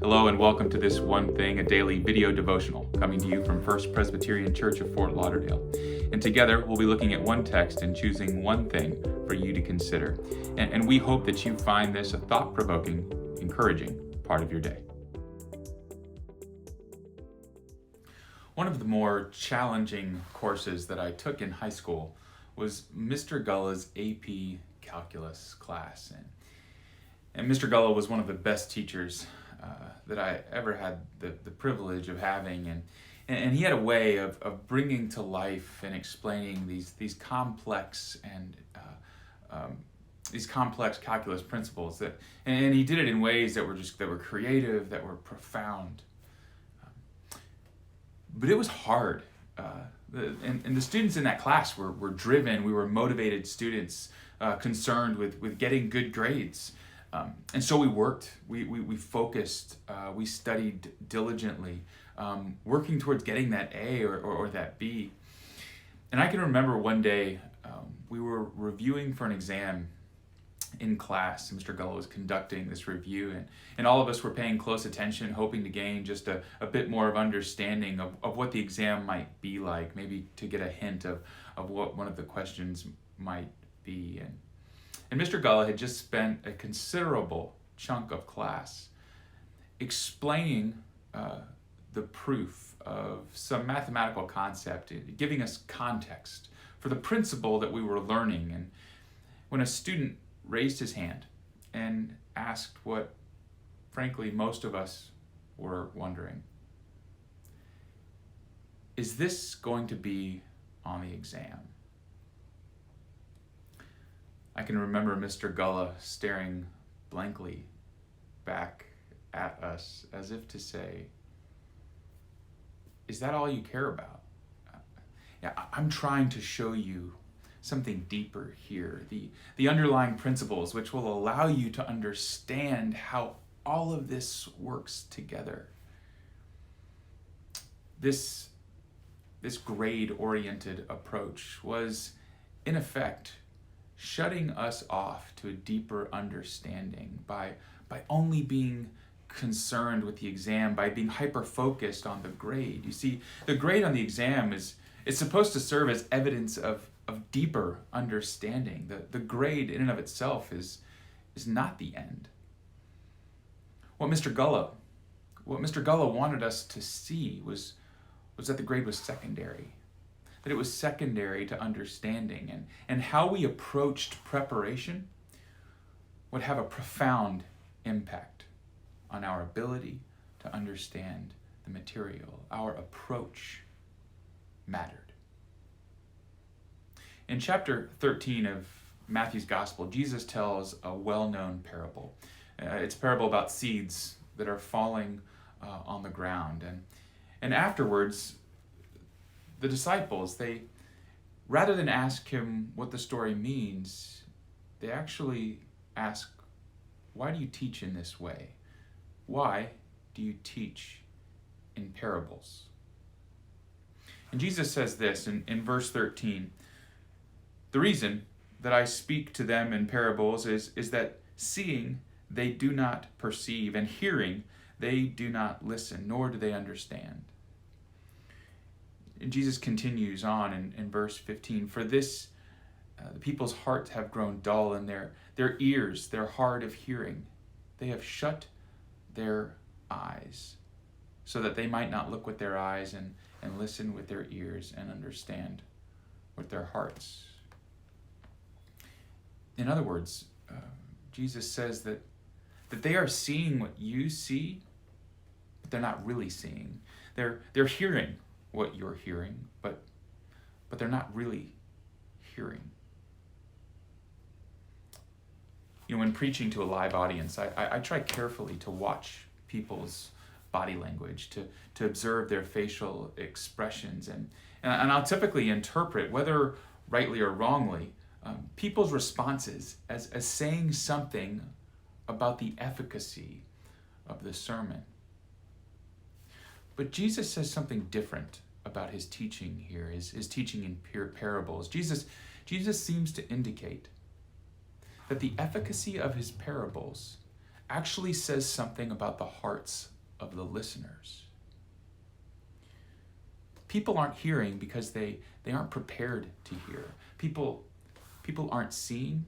Hello and welcome to This One Thing, a daily video devotional coming to you from First Presbyterian Church of Fort Lauderdale. And together we'll be looking at one text and choosing one thing for you to consider. And we hope that you find this a thought-provoking, encouraging part of your day. One of the more challenging courses that I took in high school was Mr. Gulla's AP Calculus class. And Mr. Gulla was one of the best teachers that I ever had the privilege of having. And he had a way of bringing to life and explaining these complex and these complex calculus principles and he did it in ways that were creative, that were profound. But it was hard. And the students in that class were driven. We were motivated students concerned with getting good grades. And so we worked, we focused, we studied diligently, working towards getting that A or that B. And I can remember one day we were reviewing for an exam in class. Mr. Gulla was conducting this review, and all of us were paying close attention, hoping to gain just a bit more of understanding of what the exam might be like, maybe to get a hint of what one of the questions might be. And Mr. Gulla had just spent a considerable chunk of class explaining the proof of some mathematical concept, giving us context for the principle that we were learning. And when a student raised his hand and asked what, frankly, most of us were wondering, is this going to be on the exam? I can remember Mr. Gulla staring blankly back at us as if to say, is that all you care about? I'm trying to show you something deeper here, the underlying principles which will allow you to understand how all of this works together. This grade-oriented approach was, in effect, shutting us off to a deeper understanding by only being concerned with the exam, by being hyper-focused on the grade. You see, the grade on the exam is supposed to serve as evidence of deeper understanding. The grade in and of itself is not the end. What Mr. Gulla wanted us to see was that the grade was secondary. That it was secondary to understanding, and how we approached preparation would have a profound impact on our ability to understand the material. Our approach mattered. In chapter 13 of Matthew's Gospel, Jesus tells a well-known parable. It's a parable about seeds that are falling on the ground. And afterwards, the disciples, rather than ask him what the story means, they actually ask, why do you teach in this way? Why do you teach in parables? And Jesus says this in verse 13, the reason that I speak to them in parables is that seeing they do not perceive, and hearing they do not listen, nor do they understand. And Jesus continues on in verse 15, for this the people's hearts have grown dull, and their ears, they're hard of hearing. They have shut their eyes, so that they might not look with their eyes and listen with their ears and understand with their hearts. In other words, Jesus says that they are seeing what you see, but they're not really seeing. They're hearing what you're hearing, but they're not really hearing. You know, when preaching to a live audience, I try carefully to watch people's body language, to observe their facial expressions, and I'll typically interpret, whether rightly or wrongly, people's responses as saying something about the efficacy of the sermon. But Jesus says something different about his teaching here, his teaching in pure parables. Jesus seems to indicate that the efficacy of his parables actually says something about the hearts of the listeners. People aren't hearing because they aren't prepared to hear. People aren't seeing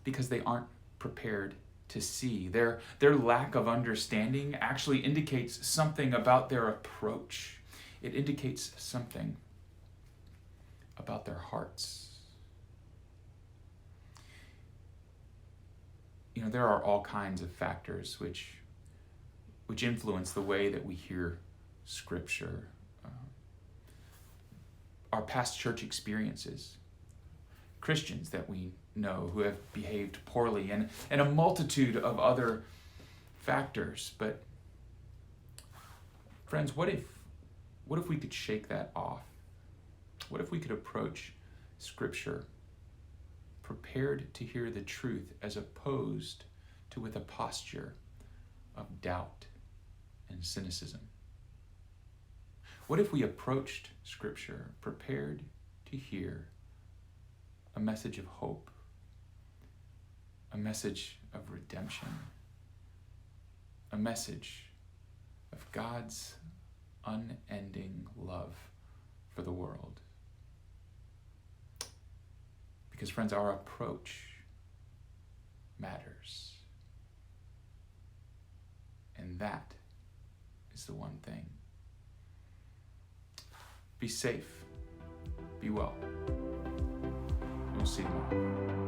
because they aren't prepared to see. Their lack of understanding actually indicates something about their approach. It indicates something about their hearts. There are all kinds of factors which influence the way that we hear Scripture. Our past church experiences, Christians that we know who have behaved poorly, and a multitude of other factors. But friends, what if we could shake that off? What if we could approach Scripture prepared to hear the truth as opposed to with a posture of doubt and cynicism? What if we approached Scripture prepared to hear a message of hope, a message of redemption, a message of God's unending love for the world? Because, friends, our approach matters. And that is the one thing. Be safe. Be well. We'll see you tomorrow.